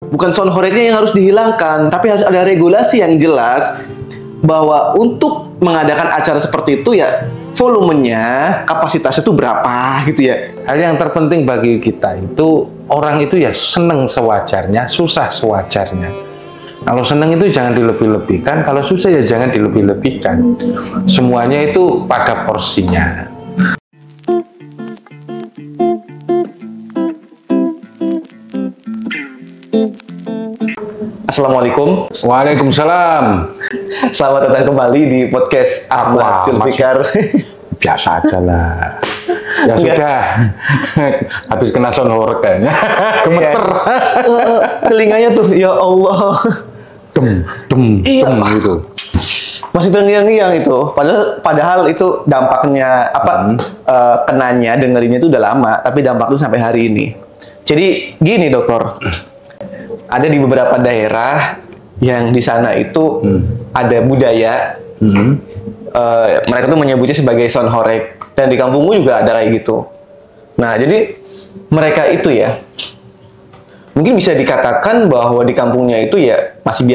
bukan sound horeg-nya yang harus dihilangkan, tapi harus ada regulasi yang jelas bahwa untuk mengadakan acara seperti itu ya volumenya, kapasitasnya itu berapa gitu ya. Hal yang terpenting bagi kita itu orang itu ya seneng sewajarnya, susah sewajarnya. Kalau seneng itu jangan dilebih-lebihkan, kalau susah ya jangan dilebih-lebihkan. Semuanya itu pada porsinya. Assalamualaikum. Waalaikumsalam. Selamat datang kembali di podcast Ahmad Zulfikar. Biasa aja lah. Ya sudah. Habis kena sound horeg kayaknya. Gemeter. Telinganya tuh, ya Allah. Dem gitu. Masih terngiang-ngiang itu. Padahal itu dampaknya kenanya dengerinnya itu udah lama, tapi dampak itu sampai hari ini. Jadi gini, Dokter. Ada di beberapa daerah yang di sana itu ada budaya, mereka tuh menyebutnya sebagai sound horeg, dan di kampungmu juga ada kayak gitu. Nah, jadi mereka itu ya, mungkin bisa dikatakan bahwa di kampungnya itu ya masih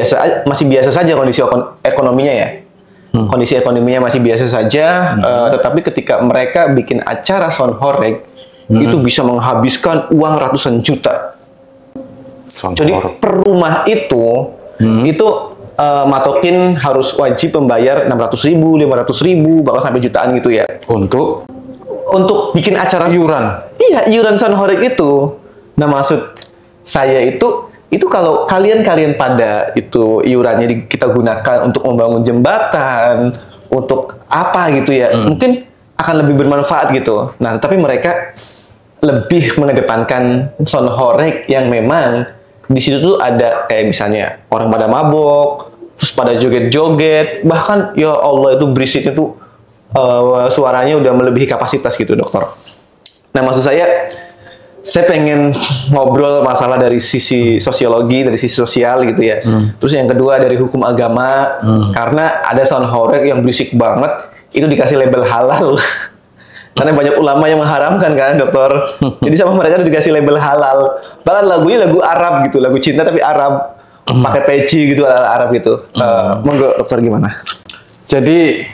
biasa saja kondisi ekonominya ya, kondisi ekonominya masih biasa saja, tetapi ketika mereka bikin acara sound horeg, itu bisa menghabiskan uang ratusan juta. Jadi per rumah itu matokin harus wajib membayar 600.000, 500.000, bahkan sampai jutaan gitu ya. Untuk bikin acara iuran. Iya, iuran sound horeg itu. Nah, maksud saya itu kalau kalian pada itu iurannya kita gunakan untuk membangun jembatan, untuk apa gitu ya, mungkin akan lebih bermanfaat gitu. Nah, tetapi mereka lebih mengedepankan sound horeg yang memang di situ tuh ada kayak misalnya orang pada mabok, terus pada joget-joget, bahkan ya Allah itu berisiknya tuh suaranya udah melebihi kapasitas gitu, Dokter. Nah, maksud saya pengen ngobrol masalah dari sisi sosiologi, dari sisi sosial gitu ya. Terus yang kedua dari hukum agama, karena ada sound horeg yang berisik banget, itu dikasih label halal. Karena banyak ulama yang mengharamkan kan, Dokter. Jadi sama mereka dikasih label halal. Bahkan lagunya lagu Arab gitu, lagu cinta tapi Arab. Pakai peci gitu, Arab gitu. Monggo, Dokter, gimana? Jadi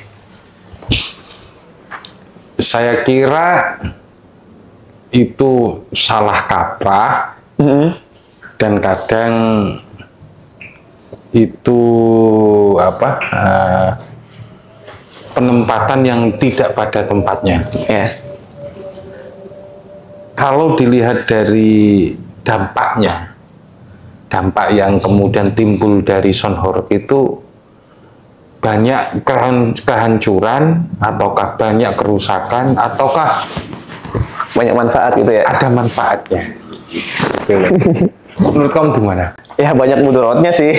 saya kira itu salah kaprah, dan kadang itu penempatan yang tidak pada tempatnya. Ya. Kalau dilihat dari dampaknya, dampak yang kemudian timbul dari sound horeg itu banyak kehancuran, ataukah banyak kerusakan, ataukah banyak manfaat gitu ya? Ada manfaatnya. Menurut kamu gimana? Ya, banyak mudaratnya sih.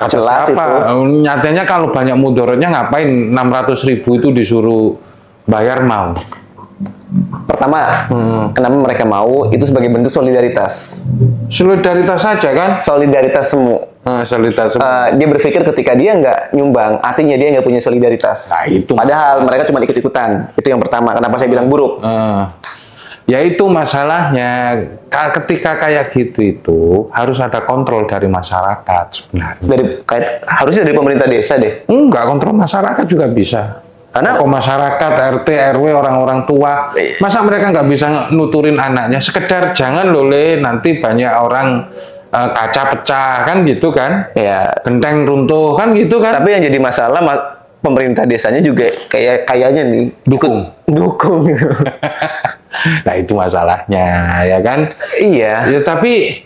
Kata jelas siapa? Itu. Nyatanya kalau banyak mudaratnya ngapain 600.000 itu disuruh bayar mau? Pertama, kenapa mereka mau? Itu sebagai bentuk solidaritas. Solidaritas saja kan? Solidaritas semu. Solidaritas semu. Dia berpikir ketika dia nggak nyumbang, artinya dia nggak punya solidaritas. Nah, itu. Padahal mereka cuma ikut-ikutan. Itu yang pertama. Kenapa saya bilang buruk? Ya itu masalahnya, ketika kayak gitu itu harus ada kontrol dari masyarakat sebenarnya. Harusnya dari pemerintah desa deh. Enggak, kontrol masyarakat juga bisa. Karena masyarakat, RT, RW, orang-orang tua, masa mereka nggak bisa nuturin anaknya? Sekedar jangan lole, nanti banyak orang kaca pecah kan gitu kan? Ya. Genteng runtuh kan gitu kan? Tapi yang jadi masalah pemerintah desanya juga kayaknya nih dukung gitu. Nah, itu masalahnya, ya kan? Iya. Ya, tapi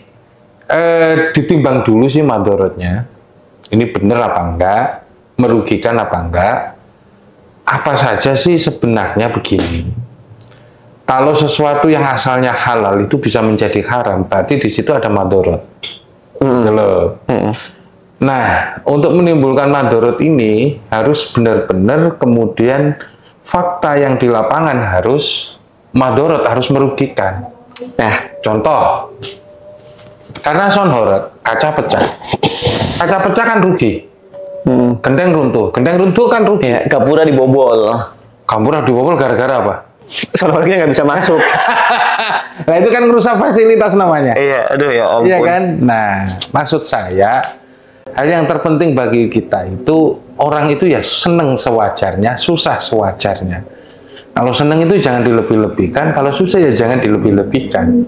ditimbang dulu sih madorotnya. Ini benar apa enggak? Merugikan apa enggak? Apa saja sih sebenarnya begini? Kalau sesuatu yang asalnya halal itu bisa menjadi haram, berarti di situ ada madorot. Nah, untuk menimbulkan madorot ini harus benar-benar kemudian fakta yang di lapangan harus madorot, harus merugikan. Nah, contoh, karena sound horeg, kaca pecah kan rugi. Genteng runtuh kan rugi. Ya, gapura dibobol gara-gara apa? sonornya nggak bisa masuk. Nah itu kan merusak fasilitas namanya. Iya, aduh ya ampun. Iya kan? Nah, maksud saya hal yang terpenting bagi kita itu orang itu ya seneng sewajarnya, susah sewajarnya. Kalau seneng itu jangan dilebih-lebihkan, kalau susah ya jangan dilebih-lebihkan.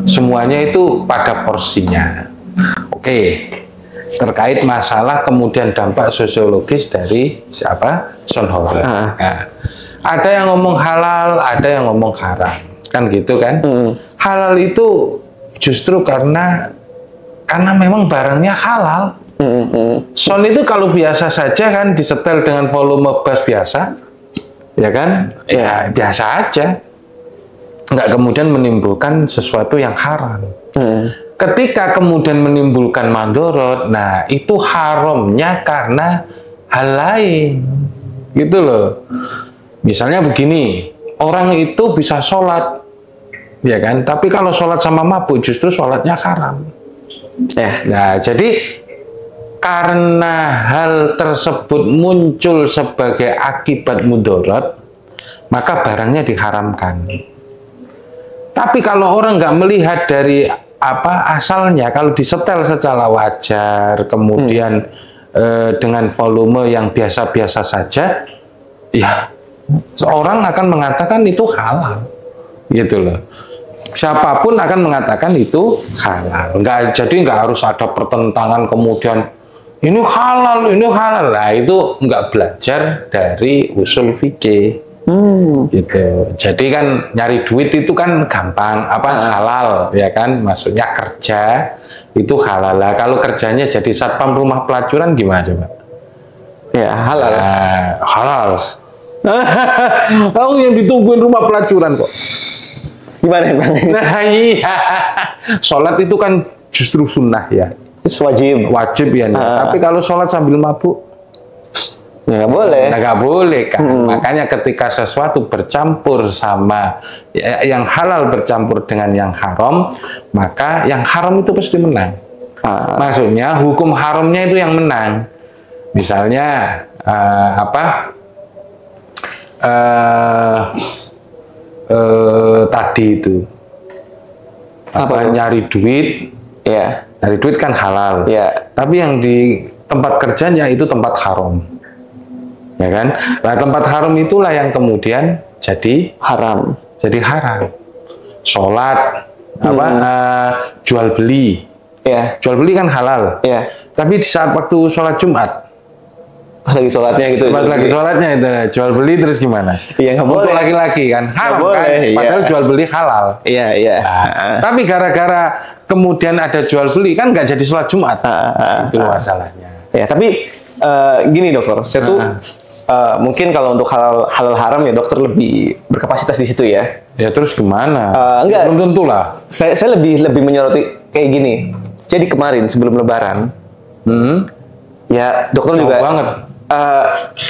Semuanya itu pada porsinya. Oke. Terkait masalah kemudian dampak sosiologis dari siapa? Son Horeg. Nah, ada yang ngomong halal, ada yang ngomong haram. Kan gitu kan? Halal itu justru karena memang barangnya halal. Son itu kalau biasa saja kan disetel dengan volume bass biasa, ya kan? Ya biasa aja. Nggak kemudian menimbulkan sesuatu yang haram. Ketika kemudian menimbulkan mandorot, nah itu haramnya karena hal lain. Gitu loh. Misalnya begini, orang itu bisa sholat, ya kan? Tapi kalau sholat sama mabuk justru sholatnya haram. Nah, jadi karena hal tersebut muncul sebagai akibat mudorot, maka barangnya diharamkan. Tapi kalau orang nggak melihat dari asalnya, kalau disetel secara wajar, kemudian dengan volume yang biasa-biasa saja, ya seorang akan mengatakan itu halal, gitu loh. Siapapun akan mengatakan itu halal. Jadi nggak harus ada pertentangan kemudian ini halal. Nah itu nggak belajar dari usul fikih. Gitu. Jadi kan nyari duit itu kan gampang, halal, ya kan? Maksudnya kerja itu halal. Lah kalau kerjanya jadi satpam rumah pelacuran gimana coba? Ya halal. Halal. Yang ditungguin rumah pelacuran kok. Gimana Bang? Nah iya, sholat itu kan justru sunnah ya. Wajib. Wajib ya. Tapi kalau sholat sambil mabuk, ya nggak boleh. Nggak boleh kan. Makanya ketika sesuatu bercampur sama yang halal bercampur dengan yang haram, maka yang haram itu pasti menang. Maksudnya hukum haramnya itu yang menang. Misalnya tadi itu nyari duit, ya. Nyari duit kan halal. Ya. Tapi yang di tempat kerjanya itu tempat haram. Ya kan? Nah, tempat haram itulah yang kemudian jadi haram. Jadi haram. Sholat, jual beli. Ya. Jual beli kan halal. Ya. Tapi di saat waktu sholat Jumat, pas lagi sholatnya gitu. Pas lagi sholatnya itu jual beli terus gimana? Iya nggak boleh. Untuk laki-laki kan haram kan? Padahal jual beli halal. Iya iya. Nah, tapi gara-gara kemudian ada jual beli kan nggak jadi sholat Jumat. Itu masalahnya. Ya tapi gini dokter, saya tuh mungkin kalau untuk halal haram ya dokter lebih berkapasitas di situ ya. Ya terus gimana? Enggak. Belum tentu lah. Saya lebih menyoroti kayak gini. Jadi kemarin sebelum Lebaran, ya dokter jauh juga. Banget.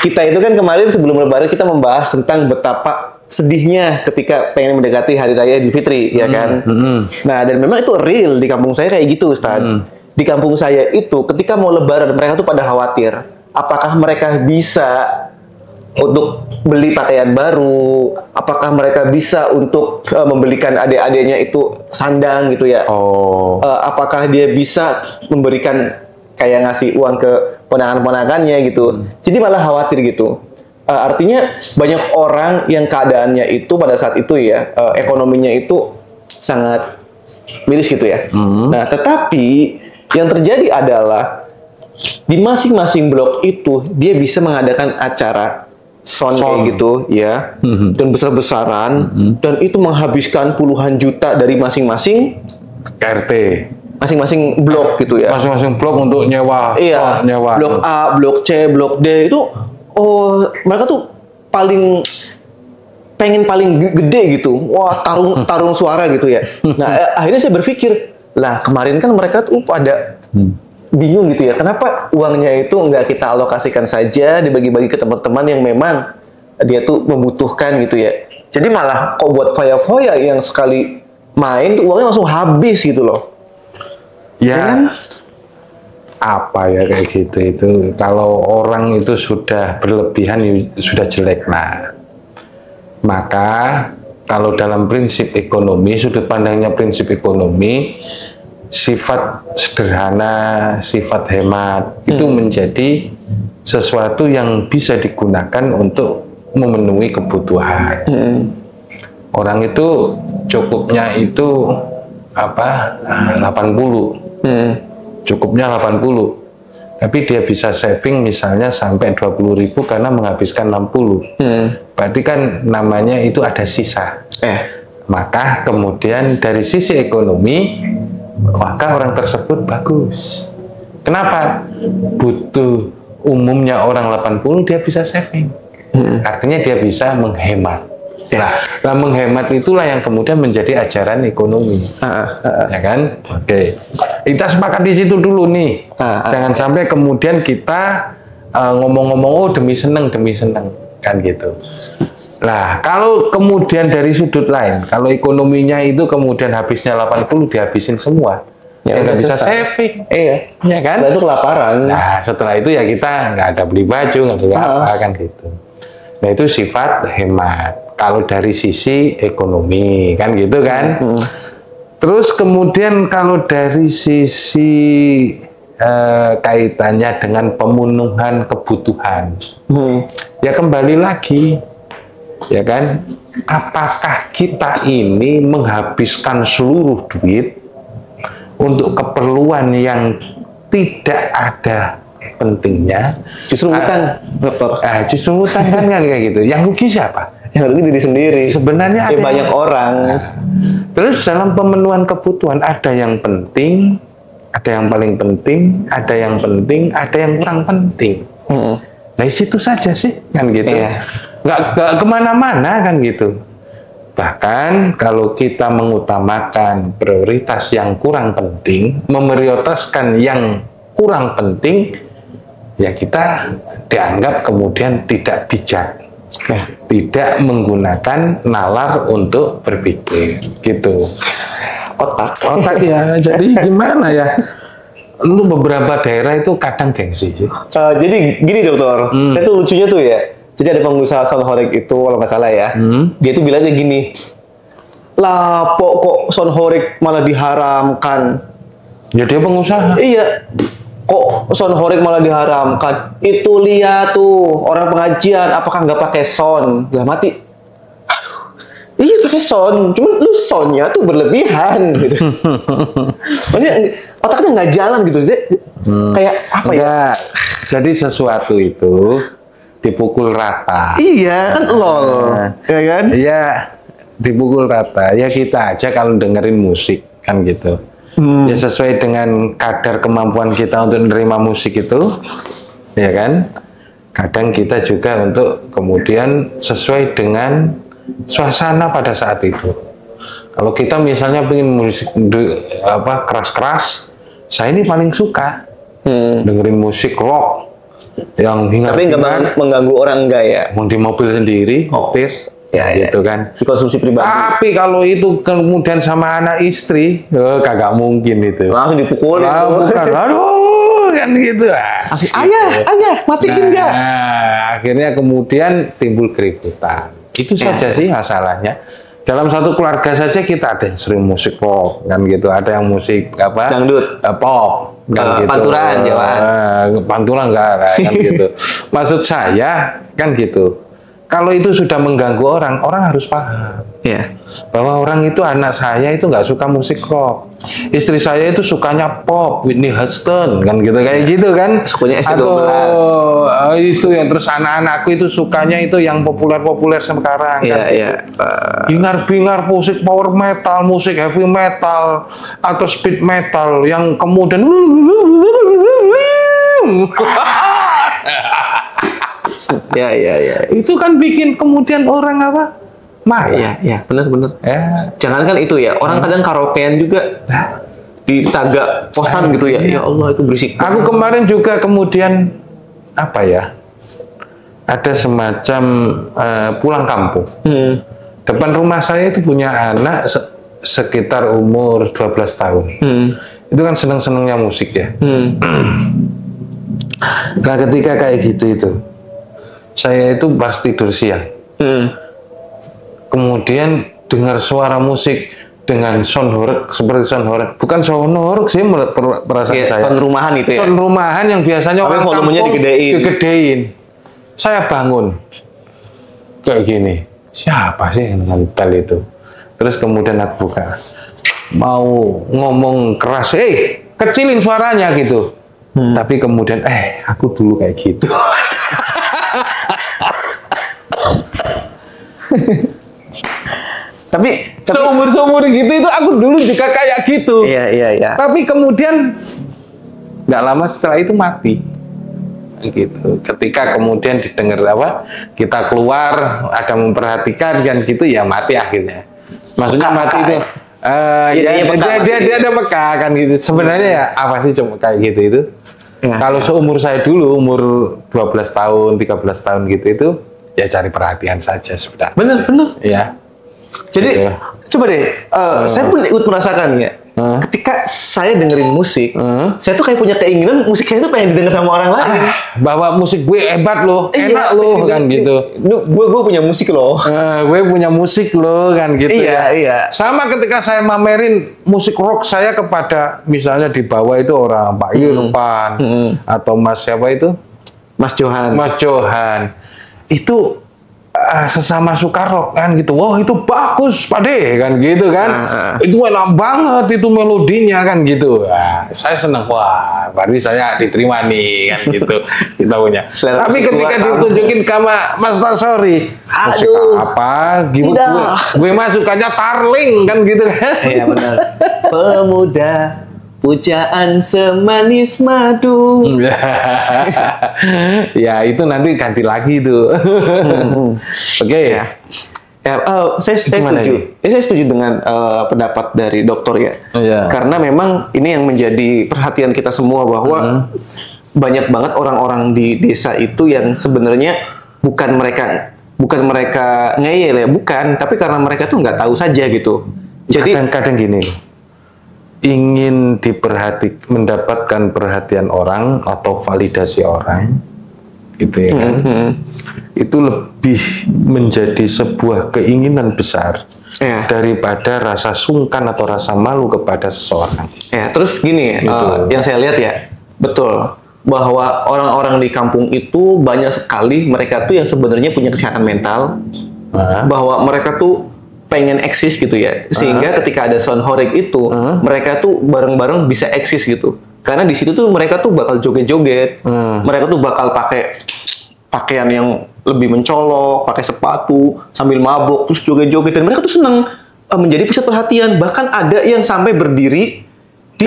Kita itu kan kemarin sebelum Lebaran kita membahas tentang betapa sedihnya ketika pengen mendekati Hari Raya Idul Fitri, ya kan? Nah dan memang itu real di kampung saya kayak gitu, Ustaz. Di kampung saya itu ketika mau Lebaran mereka tuh pada khawatir, apakah mereka bisa untuk beli pakaian baru, apakah mereka bisa untuk membelikan adik-adiknya itu sandang gitu ya? Apakah dia bisa memberikan kayak ngasih uang ke ponakan-ponakannya gitu. Jadi malah khawatir gitu. Artinya banyak orang yang keadaannya itu pada saat itu ya, ekonominya itu sangat miris gitu ya. Nah, tetapi yang terjadi adalah di masing-masing blok itu dia bisa mengadakan acara sound kayak gitu ya, dan besar-besaran, dan itu menghabiskan puluhan juta dari masing-masing RT. Masing-masing blok gitu ya. Masing-masing blok untuk nyewa. Iya. Nyewa. Blok A, blok C, blok D itu mereka tuh pengen paling gede gitu. Wah, tarung suara gitu ya. Nah, akhirnya saya berpikir, lah kemarin kan mereka tuh pada bingung gitu ya. Kenapa uangnya itu nggak kita alokasikan saja dibagi-bagi ke teman-teman yang memang dia tuh membutuhkan gitu ya. Jadi malah kok buat foya-foya yang sekali main tuh uangnya langsung habis gitu loh. Ya, apa ya kayak gitu itu. Kalau orang itu sudah berlebihan, sudah jelek lah. Maka kalau dalam prinsip ekonomi, sudut pandangnya prinsip ekonomi, sifat sederhana, sifat hemat itu menjadi sesuatu yang bisa digunakan untuk memenuhi kebutuhan. Orang itu cukupnya itu 80. Cukupnya 80. Tapi dia bisa saving misalnya sampai 20.000 karena menghabiskan 60. Berarti kan namanya itu ada sisa. Maka kemudian dari sisi ekonomi, maka orang tersebut bagus. Kenapa? Butuh umumnya orang 80 dia bisa saving. Artinya dia bisa menghemat. Nah, menghemat itulah yang kemudian menjadi ajaran ekonomi, ya kan? Oke, kita sepakat di situ dulu nih. Jangan sampai kemudian kita ngomong-ngomong oh demi seneng kan gitu. Nah, kalau kemudian dari sudut lain, kalau ekonominya itu kemudian habisnya 80 dihabisin semua, ya nggak bisa saving, ya kan? Itu kelaparan. Nah, setelah itu ya kita nggak ada beli baju, nggak ada apa kan gitu. Nah, itu sifat hemat. Kalau dari sisi ekonomi kan gitu kan. Terus kemudian kalau dari sisi kaitannya dengan pemenuhan kebutuhan, ya kembali lagi, ya kan? Apakah kita ini menghabiskan seluruh duit untuk keperluan yang tidak ada pentingnya? Justru utang, dokter. Justru utang kan kayak gitu. Yang rugi siapa? Yang rugi diri sendiri. Sebenarnya ada banyak orang. Terus dalam pemenuhan kebutuhan ada yang penting, ada yang paling penting, ada yang penting, ada yang kurang penting. Nah, situ saja sih kan gitu. Nggak kemana-mana kan gitu. Bahkan kalau kita mengutamakan prioritas yang kurang penting, memprioritaskan yang kurang penting, ya kita dianggap kemudian tidak bijak. Tidak menggunakan nalar untuk berpikir gitu. Otak ya. Jadi gimana ya, untuk beberapa daerah itu kadang gengsi. Jadi gini dokter, saya tuh lucunya tuh ya, jadi ada pengusaha sound horeg itu kalau nggak salah ya, dia tuh bilangnya gini, lah kok sound horeg malah diharamkan. Ya dia pengusaha. Iya, kok sound horeg malah diharamkan? Itu lihat tuh orang pengajian, apakah nggak pakai sound? Lah mati. Aduh, iya pakai sound, cuman lu soundnya tuh berlebihan gitu. Maksudnya otaknya nggak jalan gitu, kayak apa ya? Jadi sesuatu itu dipukul rata. Iya kan lol, ya kan? Iya dipukul rata. Ya kita aja kalau dengerin musik kan gitu. Ya sesuai dengan kadar kemampuan kita untuk menerima musik itu, ya kan? Kadang kita juga untuk kemudian sesuai dengan suasana pada saat itu. Kalau kita misalnya pengen musik keras-keras, saya ini paling suka dengerin musik rock yang hingar. Tapi nggak mengganggu orang enggak ya? Mau di mobil sendiri, nyetir. Ya, gitu kan. Konsumsi pribadi. Tapi kalau itu kemudian sama anak istri, kagak mungkin itu. Langsung dipukulin. Bukan, aduh, kan gitu. Ayah, matiin enggak? Akhirnya kemudian timbul keributan. Itu saja sih masalahnya. Dalam satu keluarga saja kita ada yang sering musik pop, kan gitu. Ada yang musik apa? Dangdut, pop, kan gitu. Panturan, Jawan. Panturan enggak, kan gitu. Maksud saya kan gitu. Kalau itu sudah mengganggu orang harus paham. Bahwa orang itu, anak saya itu nggak suka musik rock. Istri saya itu sukanya pop, Whitney Houston, kan gitu, kayak gitu kan. Sukanya ST12. Itu yang terus anak-anakku itu sukanya itu yang populer-populer sekarang. Bingar-bingar musik power metal, musik heavy metal, atau speed metal yang kemudian ya. Itu kan bikin kemudian orang apa? Marah. Iya, benar. Jangan kan itu ya, orang kadang karaokean juga di tangga kosan gitu ya. Ya Allah, itu berisik. Aku kemarin juga kemudian apa ya? Ada semacam pulang kampung. Depan rumah saya itu punya anak sekitar umur 12 tahun. Itu kan seneng-senengnya musik ya. Nah, ketika kayak gitu itu, saya itu pas tidur siang. kemudian dengar suara musik dengan sound horeg seperti sound horeg, bukan sound horeg sih perasaan saya. Sound rumahan itu ya. Sound rumahan yang biasanya tapi orang volumenya digedein. Saya bangun kayak gini. Siapa sih yang nempel itu? Terus kemudian aku buka. Mau ngomong keras, kecilin suaranya gitu. Tapi kemudian, aku dulu kayak gitu. tapi seumur gitu itu aku dulu juga kayak gitu. Iya. Tapi kemudian nggak lama setelah itu mati. Gitu. Ketika kemudian didengar kita keluar, ada memperhatikan kan gitu, ya mati akhirnya. Maksudnya mati itu. Dia ada peka kan gitu. Sebenarnya ya apa sih cuma kayak gitu itu. Ya, kalau seumur saya dulu, umur 12 tahun, 13 tahun gitu itu, ya cari perhatian saja sudah. Bener. Ya. Jadi coba deh, saya pun ikut merasakan ya. Ketika saya dengerin musik, saya tuh kayak punya keinginan musik saya tuh pengen didengar sama orang lain. Bahwa musik gue hebat loh, enak loh kan gitu. Gue punya musik loh. Gue punya musik loh kan gitu. Iya. Sama ketika saya mamerin musik rock saya kepada misalnya di bawah itu orang Pak Irfan atau Mas siapa itu? Mas Johan. Itu sesama suka rock kan gitu. Wah, itu bagus Pak De kan gitu kan. Itu enak banget itu melodinya kan gitu. Saya senang, wah berarti saya diterima nih kan gitu. Kita punya. Tapi ketika ditunjukin sama Mas Tasori, musik apa gitu, gue mah sukanya Tarling kan gitu kan. Iya benar. Pemuda pujaan semanis madu. Ya itu nanti ganti lagi tuh. Oke. Saya setuju. Saya setuju dengan pendapat dari dokter ya. Karena memang ini yang menjadi perhatian kita semua bahwa banyak banget orang-orang di desa itu yang sebenarnya bukan mereka ngeyel ya, bukan, tapi karena mereka tuh nggak tahu saja gitu. Jadi kadang-kadang gini, ingin mendapatkan perhatian orang atau validasi orang, gitu ya kan? Itu lebih menjadi sebuah keinginan besar daripada rasa sungkan atau rasa malu kepada seseorang. Ya, terus gini, gitu. Yang saya lihat ya, betul bahwa orang-orang di kampung itu banyak sekali mereka tuh yang sebenarnya punya kesehatan mental, bahwa mereka tuh pengen eksis gitu ya, sehingga ketika ada sound horeg itu mereka tuh bareng-bareng bisa eksis gitu, karena di situ tuh mereka tuh bakal joget-joget, mereka tuh bakal pakai pakaian yang lebih mencolok, pakai sepatu sambil mabok terus joget-joget, dan mereka tuh seneng menjadi pusat perhatian. Bahkan ada yang sampai berdiri di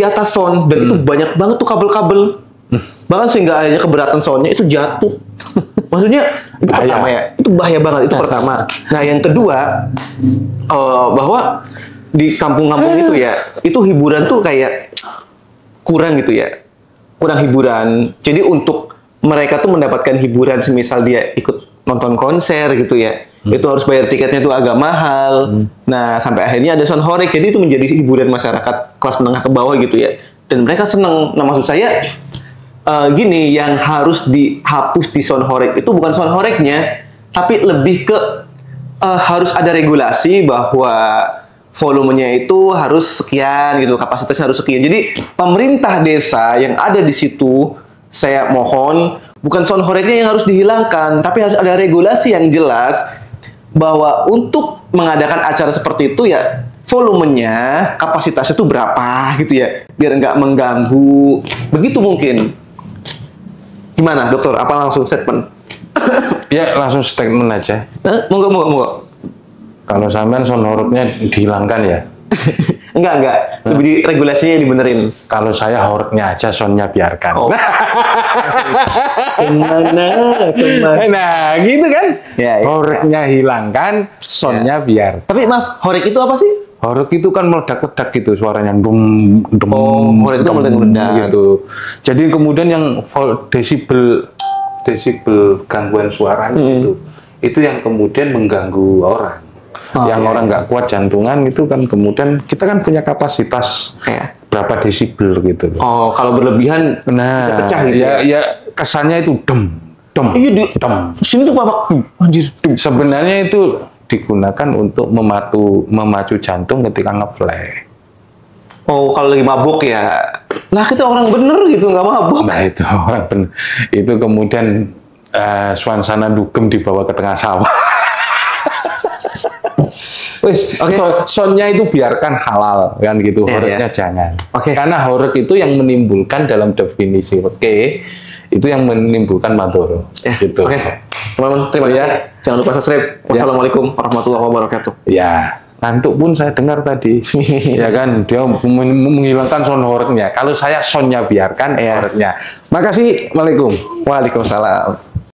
atas sound, dan itu banyak banget tuh kabel-kabel, bahkan sehingga akhirnya keberatan soundnya itu jatuh. Maksudnya itu pertama ya, itu bahaya banget, itu pertama. Nah yang kedua, bahwa di kampung-kampung itu ya, itu hiburan tuh kayak kurang gitu ya, kurang hiburan. Jadi untuk mereka tuh mendapatkan hiburan, semisal dia ikut nonton konser gitu ya, itu harus bayar tiketnya tuh agak mahal. Nah sampai akhirnya ada sound horeg, jadi itu menjadi hiburan masyarakat kelas menengah ke bawah gitu ya, dan mereka seneng. Nah maksud saya gini, yang harus dihapus di sound horeg itu bukan sound horegnya, tapi lebih ke harus ada regulasi bahwa volumenya itu harus sekian gitu, kapasitasnya harus sekian. Jadi pemerintah desa yang ada di situ, saya mohon, bukan sound horegnya yang harus dihilangkan, tapi harus ada regulasi yang jelas bahwa untuk mengadakan acara seperti itu ya volumenya, kapasitasnya itu berapa gitu ya, biar nggak mengganggu. Begitu mungkin. Gimana dokter? Apa langsung statement? Ya langsung statement aja. Monggo. Kalau sampean sound horegnya dihilangkan ya? Enggak. Lebih regulasinya dibenerin. Kalau saya horegnya aja, soundnya biarkan. Kemana? Nah gitu kan? Ya. Horegnya hilangkan, soundnya biar. Tapi maaf, horeg itu apa sih? Horeg itu kan meledak-ledak gitu suaranya, horeg itu meledak-ledak gitu. Jadi kemudian yang desibel gangguan suara itu yang kemudian mengganggu orang. Orang nggak kuat jantungan itu kan, kemudian kita kan punya kapasitas berapa desibel gitu. Kalau berlebihan bisa pecah gitu. Ya kesannya itu dem Iya di sini tuh Bapak. Anjir. Sebenarnya itu digunakan untuk memacu jantung ketika ngeplay. Oh, kalau lagi mabuk ya. Lah kita orang bener gitu, nggak mabuk. Nah itu orang bener. Itu kemudian suasana dugem dibawa ke tengah sawah. Wis, soundnya itu biarkan halal kan gitu, horornya jangan. Karena horor itu yang menimbulkan dalam definisi itu yang menimbulkan madoro. Gitu. Teman-teman, terima kasih. Jangan lupa subscribe. Wassalamualaikum warahmatullahi wabarakatuh. Ya, ngantuk pun saya dengar tadi. Ya kan, dia menghilangkan sound horornya. Kalau saya soundnya biarkan horornya. Makasih. Waalaikumsalam.